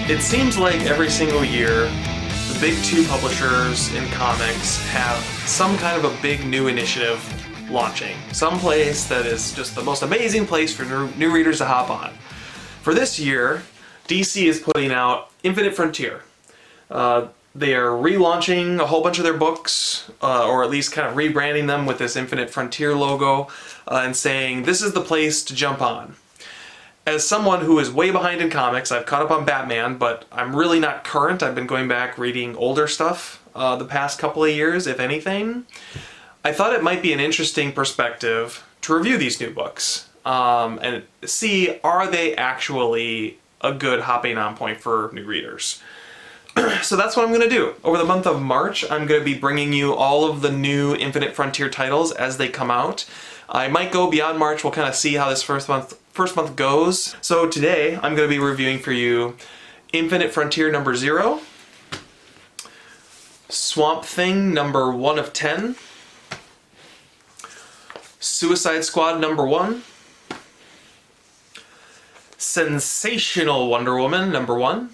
It seems like every single year, the big two publishers in comics have some kind of a big new initiative launching. Some place that is just the most amazing place for new readers to hop on. For this year, DC is putting out Infinite Frontier. They are relaunching a whole bunch of their books, or at least kind of rebranding them with this Infinite Frontier logo, and saying this is the place to jump on. As someone who is way behind in comics, I've caught up on Batman, but I'm really not current. I've been going back reading older stuff the past couple of years, if anything. I thought it might be an interesting perspective to review these new books and see, are they actually a good hopping on point for new readers? So that's what I'm going to do. Over the month of March, I'm going to be bringing you all of the new Infinite Frontier titles as they come out. I might go beyond March. We'll kind of see how this first month goes. So today, I'm going to be reviewing for you Infinite Frontier number 0, Swamp Thing number 1 of 10, Suicide Squad number 1, Sensational Wonder Woman number 1,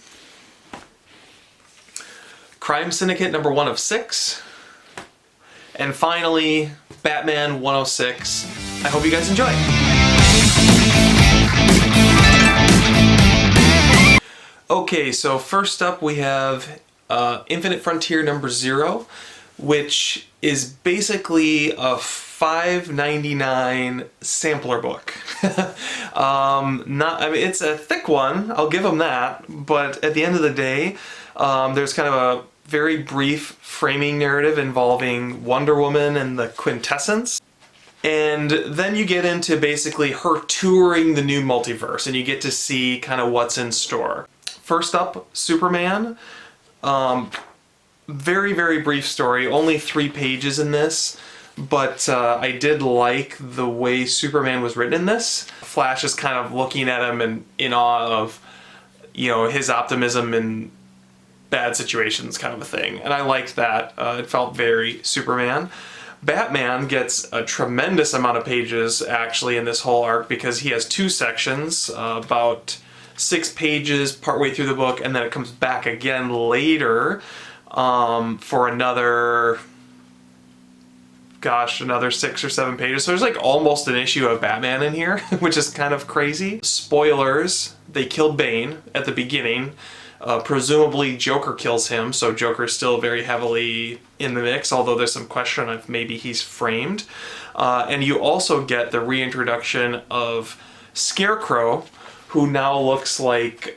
Crime Syndicate number 1 of 6, and finally, Batman 106. I hope you guys enjoy. Okay, so first up we have Infinite Frontier number 0, which is basically a $5.99 sampler book. It's a thick one, I'll give them that, but at the end of the day, there's kind of a very brief framing narrative involving Wonder Woman and the Quintessence. And then you get into basically her touring the new multiverse, and you get to see kind of what's in store. First up, Superman. Very, very brief story, only 3 pages in this, but I did like the way Superman was written in this. Flash is kind of looking at him and in awe of, his optimism in bad situations kind of a thing, and I liked that. It felt very Superman. Batman gets a tremendous amount of pages actually in this whole arc because he has 2 sections, about 6 pages partway through the book, and then it comes back again later for another 6 or 7 pages. So there's like almost an issue of Batman in here, which is kind of crazy. Spoilers, they kill Bane at the beginning. Presumably Joker kills him, so Joker's still very heavily in the mix, although there's some question if maybe he's framed. And you also get the reintroduction of Scarecrow, who now looks like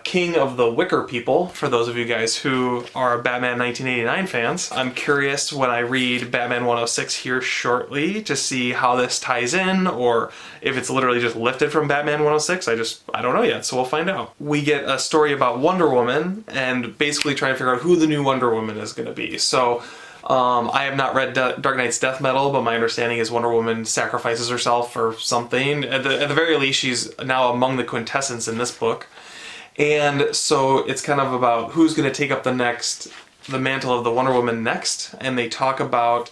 King of the Wicker People, for those of you guys who are Batman 1989 fans. I'm curious when I read Batman 106 here shortly to see how this ties in, or if it's literally just lifted from Batman 106. I don't know yet, so we'll find out. We get a story about Wonder Woman, and basically trying to figure out who the new Wonder Woman is going to be. So I have not read Dark Knight's Death Metal, but my understanding is Wonder Woman sacrifices herself or something. At the very least, she's now among the quintessence in this book. And so it's kind of about who's going to take up the mantle of the Wonder Woman next. And they talk about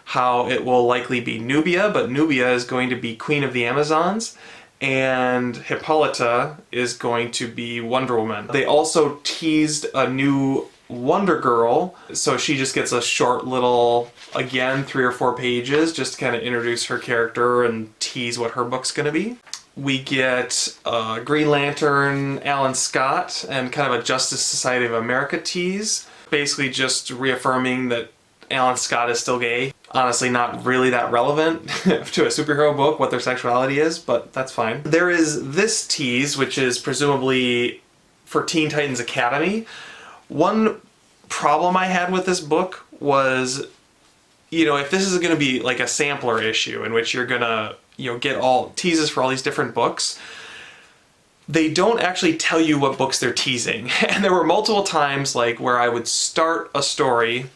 how it will likely be Nubia, but Nubia is going to be Queen of the Amazons, and Hippolyta is going to be Wonder Woman. They also teased a new Wonder Girl, so she just gets a short little, again, 3 or 4 pages, just to kind of introduce her character and tease what her book's going to be. We get Green Lantern, Alan Scott, and kind of a Justice Society of America tease, basically just reaffirming that Alan Scott is still gay. Honestly, not really that relevant to a superhero book, what their sexuality is, but that's fine. There is this tease, which is presumably for Teen Titans Academy. One problem I had with this book was, if this is going to be like a sampler issue in which you're going to, get all teases for all these different books, they don't actually tell you what books they're teasing. And there were multiple times where I would start a story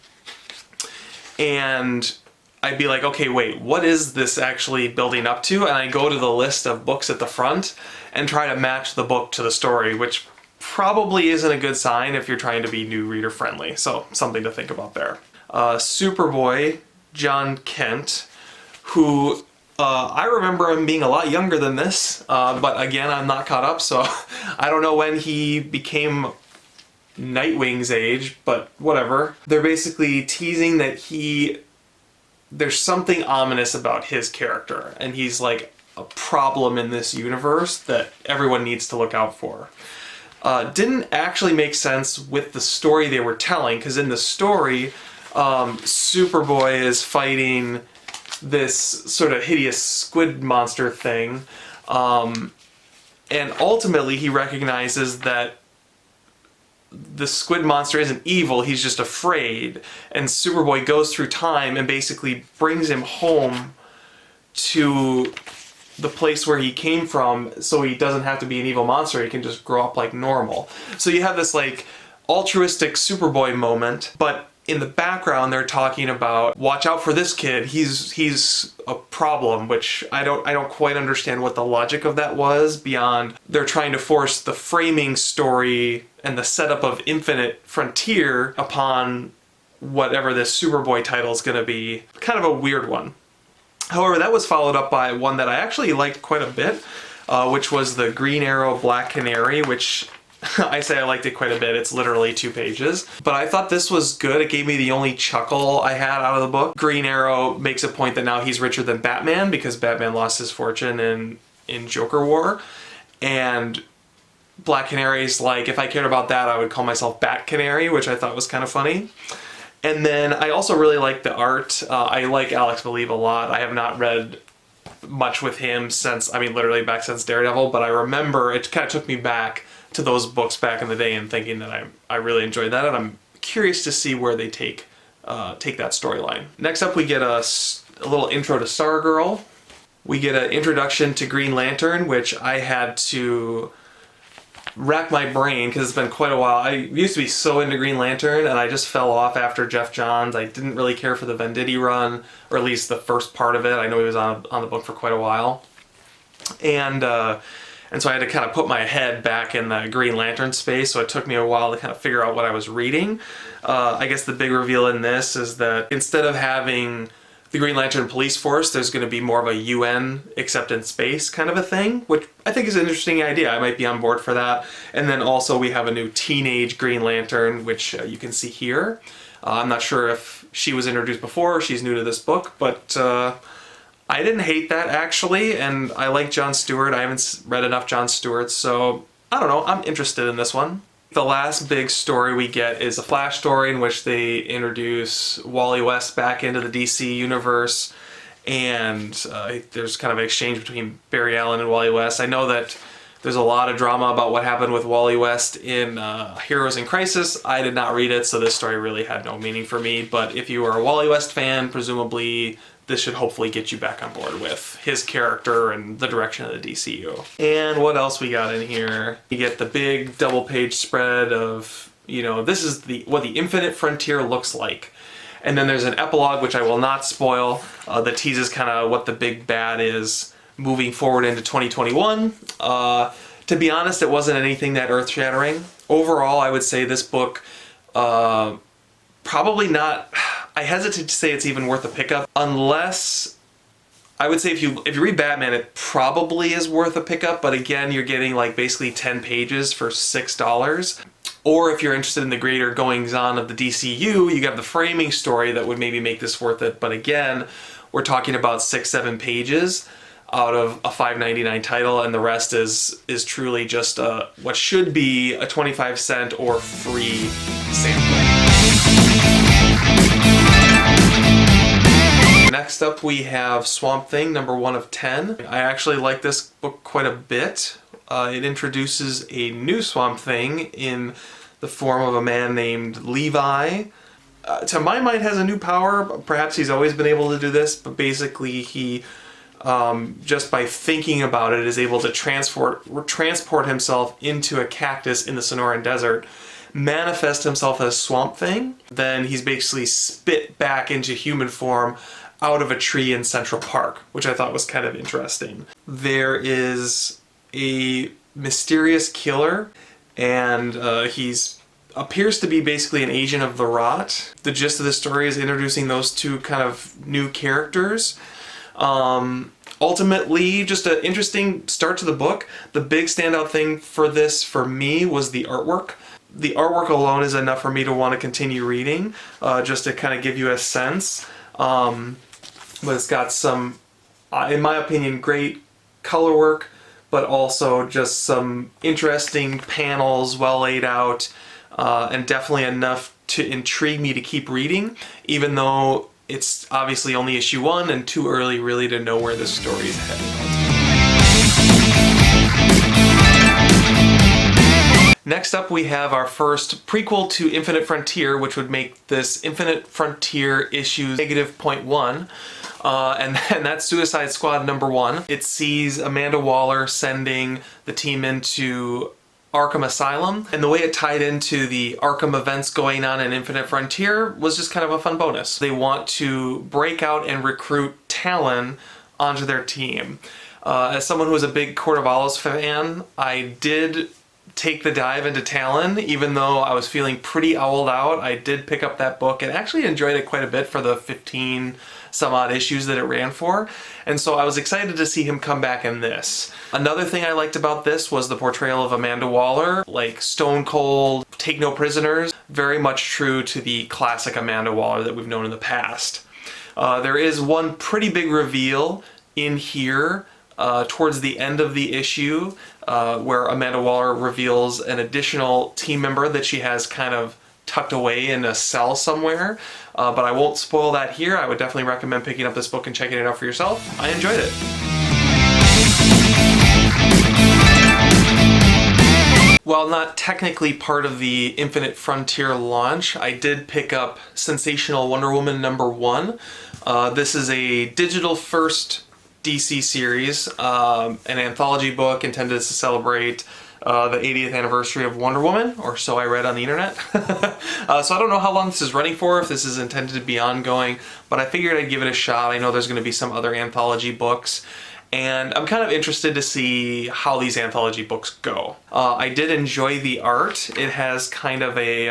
and I'd be like, okay, wait, what is this actually building up to? And I go to the list of books at the front and try to match the book to the story, which probably isn't a good sign if you're trying to be new reader friendly. So something to think about there. Superboy, John Kent, who I remember him being a lot younger than this, but again, I'm not caught up, so I don't know when he became Nightwing's age, but whatever. They're basically teasing that there's something ominous about his character, and he's like a problem in this universe that everyone needs to look out for. Didn't actually make sense with the story they were telling, because in the story, Superboy is fighting this sort of hideous squid monster thing, and ultimately he recognizes that the squid monster isn't evil, he's just afraid, and Superboy goes through time and basically brings him home to the place where he came from, so he doesn't have to be an evil monster, he can just grow up like normal. So you have this like altruistic Superboy moment, but in the background they're talking about, watch out for this kid, he's a problem, which I don't quite understand what the logic of that was, beyond they're trying to force the framing story and the setup of Infinite Frontier upon whatever this Superboy title is going to be. Kind of a weird one. However, that was followed up by one that I actually liked quite a bit, which was the Green Arrow Black Canary, which I say I liked it quite a bit. It's literally 2 pages. But I thought this was good. It gave me the only chuckle I had out of the book. Green Arrow makes a point that now he's richer than Batman because Batman lost his fortune in Joker War. And Black Canary's like, if I cared about that, I would call myself Bat Canary, which I thought was kind of funny. And then I also really like the art. I like Alex Believe a lot. I have not read much with him since, literally back since Daredevil, but I remember it kind of took me back to those books back in the day and thinking that I really enjoyed that, and I'm curious to see where they take that storyline. Next up, we get a little intro to Stargirl. We get an introduction to Green Lantern, which I had to rack my brain because it's been quite a while. I used to be so into Green Lantern, and I just fell off after Jeff Johns. I didn't really care for the Venditti run, or at least the first part of it. I know he was on the book for quite a while. And so I had to kind of put my head back in the Green Lantern space, so it took me a while to kind of figure out what I was reading. I guess the big reveal in this is that instead of having the Green Lantern police force, there's going to be more of a UN except in space kind of a thing, which I think is an interesting idea. I might be on board for that. And then also we have a new teenage Green Lantern, which you can see here. I'm not sure if she was introduced before or she's new to this book, but I didn't hate that actually, and I like Jon Stewart. I haven't read enough Jon Stewart, so I don't know, I'm interested in this one. The last big story we get is a Flash story in which they introduce Wally West back into the DC universe, and there's kind of an exchange between Barry Allen and Wally West. I know that there's a lot of drama about what happened with Wally West in Heroes in Crisis. I did not read it, so this story really had no meaning for me, but if you are a Wally West fan, presumably this should hopefully get you back on board with his character and the direction of the DCU. And what else we got in here? You get the big double-page spread of, this is what the Infinite Frontier looks like. And then there's an epilogue, which I will not spoil, that teases kind of what the big bad is moving forward into 2021. To be honest, it wasn't anything that earth-shattering. Overall, I would say this book, probably not... I hesitate to say it's even worth a pickup, unless I would say if you read Batman, it probably is worth a pickup, but again, you're getting like basically 10 pages for $6. Or if you're interested in the greater goings-on of the DCU, you have the framing story that would maybe make this worth it, but again, we're talking about 6-7 pages out of a $5.99 title, and the rest is truly just what should be a 25-cent or free sample. Next up we have Swamp Thing, number 1 of 10. I actually like this book quite a bit. It introduces a new Swamp Thing in the form of a man named Levi. To my mind has a new power. Perhaps he's always been able to do this, but basically he, just by thinking about it, is able to transport himself into a cactus in the Sonoran Desert, manifest himself as Swamp Thing, then he's basically spit back into human form out of a tree in Central Park, which I thought was kind of interesting. There is a mysterious killer, and he's appears to be basically an agent of the Rot. The gist of the story is introducing those two kind of new characters. Ultimately, just an interesting start to the book. The big standout thing for this, for me, was the artwork. the artwork alone is enough for me to want to continue reading, just to kind of give you a sense. But it's got some, in my opinion, great color work, but also just some interesting panels, well laid out, and definitely enough to intrigue me to keep reading, even though it's obviously only issue 1 and too early really to know where this story is headed. Next up we have our first prequel to Infinite Frontier, which would make this Infinite Frontier issue -.1. And that's Suicide Squad #1. It sees Amanda Waller sending the team into Arkham Asylum, and the way it tied into the Arkham events going on in Infinite Frontier was just kind of a fun bonus. They want to break out and recruit Talon onto their team. As someone who was a big Court of Owls fan, I did take the dive into Talon, even though I was feeling pretty owled out. I did pick up that book and actually enjoyed it quite a bit for the 15 some odd issues that it ran for, and so I was excited to see him come back in this. Another thing I liked about this was the portrayal of Amanda Waller, like stone cold, take no prisoners, very much true to the classic Amanda Waller that we've known in the past. There is one pretty big reveal in here towards the end of the issue, where Amanda Waller reveals an additional team member that she has kind of tucked away in a cell somewhere, but I won't spoil that here. I would definitely recommend picking up this book and checking it out for yourself. I enjoyed it. While not technically part of the Infinite Frontier launch, I did pick up Sensational Wonder Woman #1. This is a digital first DC series, an anthology book intended to celebrate the 80th anniversary of Wonder Woman, or so I read on the internet. So I don't know how long this is running for, if this is intended to be ongoing, but I figured I'd give it a shot. I know there's going to be some other anthology books, and I'm kind of interested to see how these anthology books go. I did enjoy the art. It has kind of a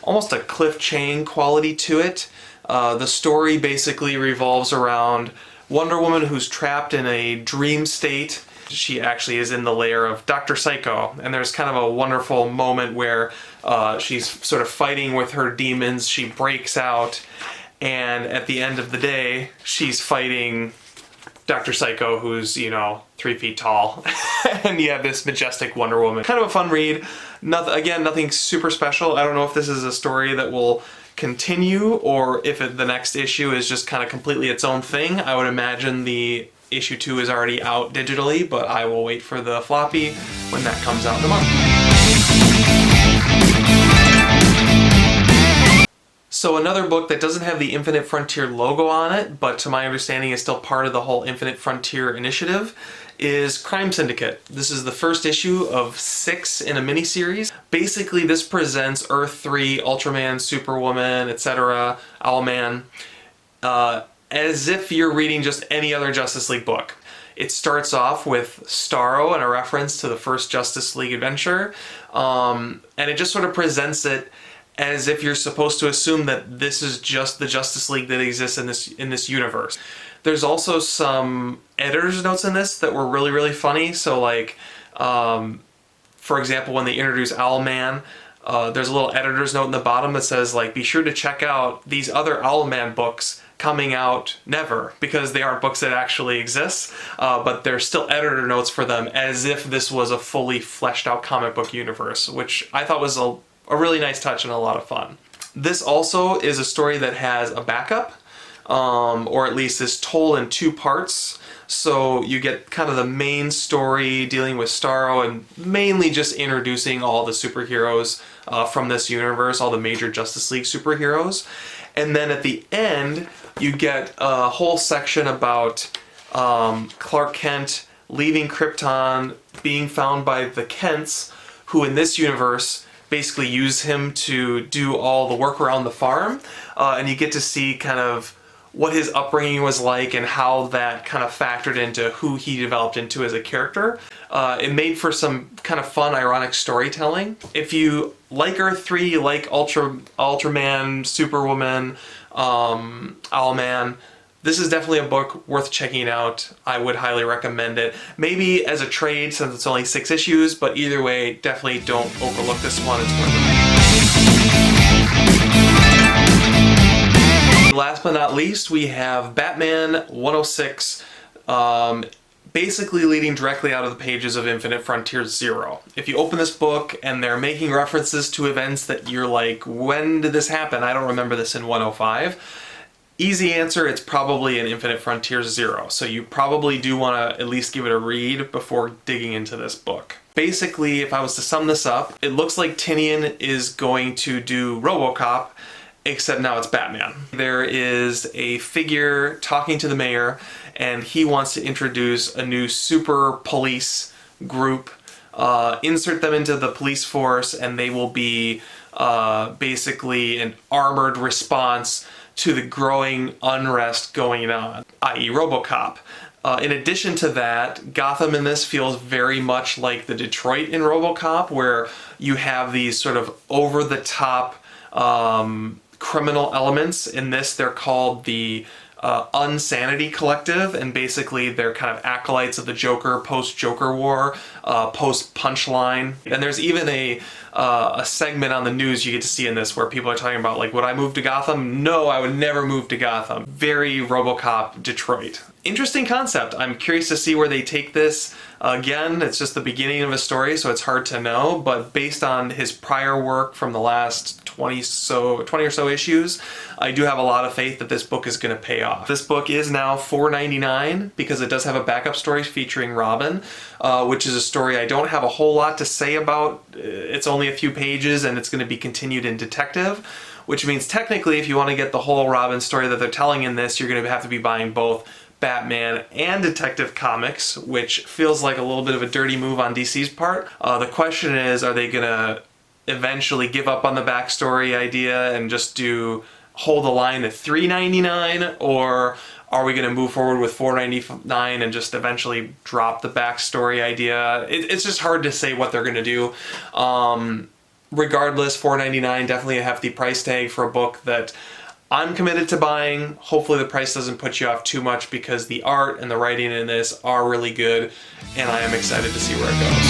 almost a Cliff Chang quality to it. The story basically revolves around Wonder Woman who's trapped in a dream state. She actually is in the lair of Dr. Psycho, and there's kind of a wonderful moment where she's sort of fighting with her demons. She breaks out, and at the end of the day, she's fighting Dr. Psycho, who's, you know, 3 feet tall. And you have this majestic Wonder Woman. Kind of a fun read. Again, nothing super special. I don't know if this is a story that will continue or if the next issue is just kind of completely its own thing. I would imagine the issue 2 is already out digitally, but I will wait for the floppy when that comes out in a month. So another book that doesn't have the Infinite Frontier logo on it, but to my understanding is still part of the whole Infinite Frontier initiative, is Crime Syndicate. This is the first issue of 6 in a miniseries. Basically, this presents Earth 3, Ultraman, Superwoman, etc., Owlman, as if you're reading just any other Justice League book. It starts off with Starro and a reference to the first Justice League adventure, and it just sort of presents it as if you're supposed to assume that this is just the Justice League that exists in this universe. There's also some editor's notes in this that were really, really funny. So like, for example, when they introduce Owlman, there's a little editor's note in the bottom that says, like, be sure to check out these other Owlman books coming out never, because they aren't books that actually exist, but there's still editor notes for them as if this was a fully fleshed out comic book universe, which I thought was a really nice touch and a lot of fun. This also is a story that has a backup, or at least is told in 2 parts. So you get kind of the main story dealing with Starro and mainly just introducing all the superheroes from this universe, all the major Justice League superheroes. And then at the end, you get a whole section about Clark Kent leaving Krypton, being found by the Kents, who in this universe basically use him to do all the work around the farm. And you get to see kind of what his upbringing was like and how that kind of factored into who he developed into as a character. It made for some kind of fun, ironic storytelling. If you like Earth 3, you like Ultraman, Superwoman, Owlman, This is definitely a book worth checking out. I would highly recommend it. Maybe as a trade since it's only 6 issues, but either way, definitely don't overlook this one. It's worth it. Last but not least, we have Batman 106, basically leading directly out of the pages of Infinite Frontier 0. If you open this book and they're making references to events that you're like, when did this happen? I don't remember this in 105. Easy answer, it's probably in Infinite Frontier 0. So you probably do want to at least give it a read before digging into this book. Basically, if I was to sum this up, it looks like Tinian is going to do RoboCop, except now it's Batman. There is a figure talking to the mayor, and he wants to introduce a new super police group, insert them into the police force, and they will be basically an armored response to the growing unrest going on, i.e. RoboCop. In addition to that, Gotham in this feels very much like the Detroit in RoboCop, where you have these sort of over-the-top criminal elements. In this, they're called the Unsanity Collective, and basically they're kind of acolytes of the Joker, post-Joker War, post-Punchline. And there's even a segment on the news you get to see in this where people are talking about, like, would I move to Gotham? No, I would never move to Gotham. Very RoboCop Detroit. Interesting concept. I'm curious to see where they take this. Again, it's just the beginning of a story, so it's hard to know, but based on his prior work from the last 20 or so issues, I do have a lot of faith that this book is going to pay off. This book is now $4.99 because it does have a backup story featuring Robin, which is a story I don't have a whole lot to say about. It's only a few pages and it's going to be continued in Detective, which means technically if you want to get the whole Robin story that they're telling in this, you're going to have to be buying both Batman and Detective Comics, which feels like a little bit of a dirty move on DC's part. The question is, are they going to eventually give up on the backstory idea and just hold the line at $3.99, or are we going to move forward with $4.99 and just eventually drop the backstory idea? It's just hard to say what they're going to do. Regardless, $4.99, definitely a hefty price tag for a book that I'm committed to buying. Hopefully the price doesn't put you off too much because the art and the writing in this are really good, and I am excited to see where it goes.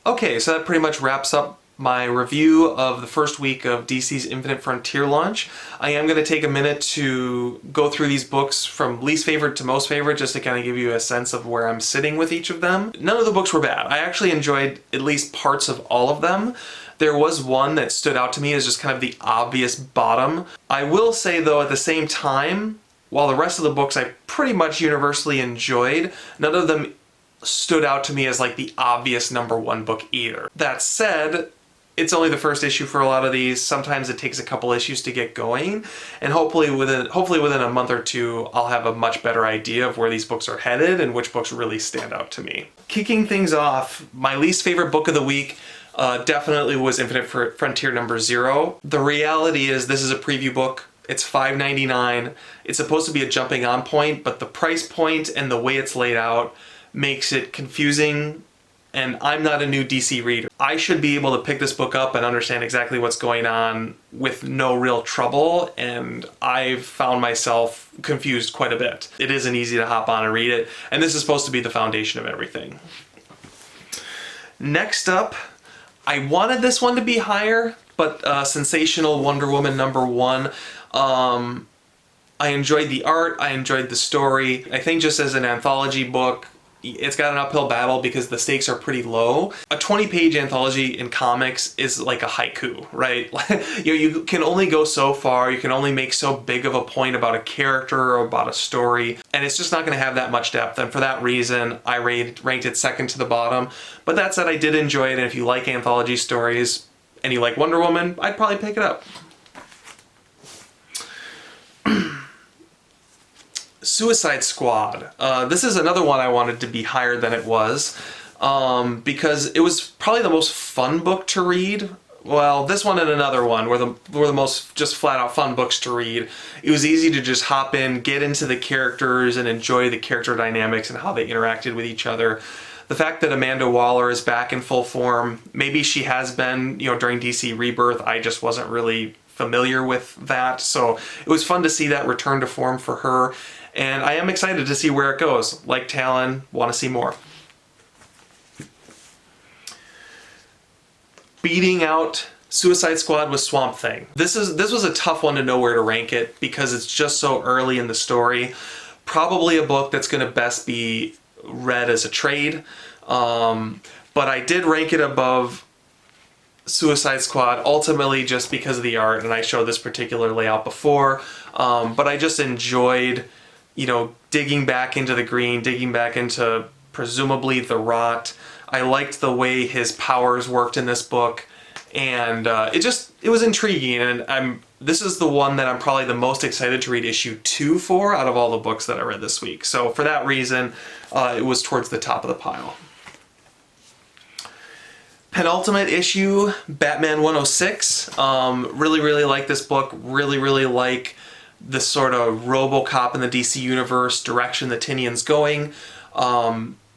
Okay, so that pretty much wraps up my review of the first week of DC's Infinite Frontier launch. I am going to take a minute to go through these books from least favorite to most favorite, just to kind of give you a sense of where I'm sitting with each of them. None of the books were bad. I actually enjoyed at least parts of all of them. There was one that stood out to me as just kind of the obvious bottom. I will say though, at the same time, while the rest of the books I pretty much universally enjoyed, none of them stood out to me as like the obvious #1 book either. That said, it's only the first issue for a lot of these. Sometimes it takes a couple issues to get going, and hopefully within a month or two, I'll have a much better idea of where these books are headed and which books really stand out to me. Kicking things off, my least favorite book of the week definitely was Infinite Frontier #0. The reality is this is a preview book. It's $5.99. It's supposed to be a jumping on point, but the price point and the way it's laid out makes it confusing, and I'm not a new DC reader. I should be able to pick this book up and understand exactly what's going on with no real trouble, and I've found myself confused quite a bit. It isn't easy to hop on and read it, and this is supposed to be the foundation of everything. Next up, I wanted this one to be higher, but Sensational Wonder Woman #1. I enjoyed the art, I enjoyed the story. I think just as an anthology book, it's got an uphill battle because the stakes are pretty low. A 20-page anthology in comics is like a haiku, right? You can only go so far, you can only make so big of a point about a character or about a story, and it's just not going to have that much depth, and for that reason, I ranked it second to the bottom. But that said, I did enjoy it, and if you like anthology stories, and you like Wonder Woman, I'd probably pick it up. Suicide Squad. This is another one I wanted to be higher than it was, because it was probably the most fun book to read. Well, this one and another one were the most just flat out fun books to read. It was easy to just hop in, get into the characters, and enjoy the character dynamics and how they interacted with each other. The fact that Amanda Waller is back in full form, maybe she has been, during DC Rebirth, I just wasn't really familiar with that. So it was fun to see that return to form for her. And I am excited to see where it goes. Like Talon, want to see more. Beating out Suicide Squad with Swamp Thing. This was a tough one to know where to rank it because it's just so early in the story. Probably a book that's going to best be read as a trade. But I did rank it above Suicide Squad, ultimately just because of the art, and I showed this particular layout before. But I just enjoyed, you know, digging back into the green, digging back into presumably the rot. I liked the way his powers worked in this book, and it was intriguing, and this is the one that I'm probably the most excited to read issue 2 for out of all the books that I read this week. So for that reason, it was towards the top of the pile. Penultimate issue, Batman 106. Really like this book. Really like the sort of RoboCop in the DC Universe direction that Tynion's going.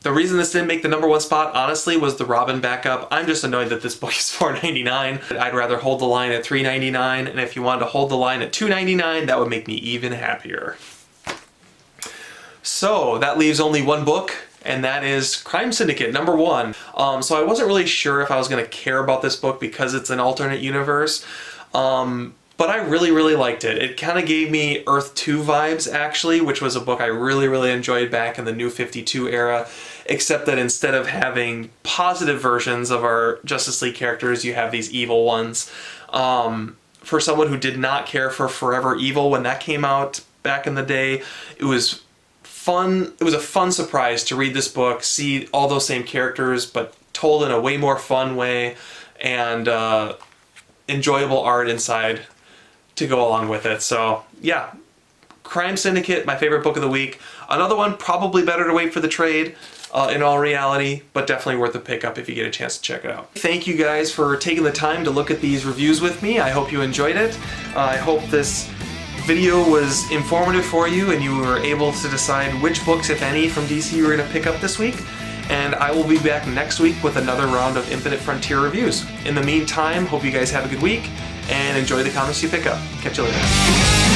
The reason this didn't make the #1 spot, honestly, was the Robin backup. I'm just annoyed that this book is $4.99. I'd rather hold the line at $3.99, and if you wanted to hold the line at $2.99, that would make me even happier. So that leaves only one book, and that is Crime Syndicate, #1. So I wasn't really sure if I was going to care about this book because it's an alternate universe, but I really liked it. It kind of gave me Earth 2 vibes, actually, which was a book I really enjoyed back in the New 52 era, except that instead of having positive versions of our Justice League characters, you have these evil ones. For someone who did not care for Forever Evil when that came out back in the day, it was fun. It was a fun surprise to read this book, see all those same characters, but told in a way more fun way, and enjoyable art inside to go along with it. So yeah, Crime Syndicate, my favorite book of the week. Another one probably better to wait for the trade in all reality, but definitely worth a pickup if you get a chance to check it out. Thank you guys for taking the time to look at these reviews with me. I hope you enjoyed it. I hope this video was informative for you and you were able to decide which books, if any, from DC you were going to pick up this week. And I will be back next week with another round of Infinite Frontier reviews. In the meantime, hope you guys have a good week and enjoy the comics you pick up. Catch you later.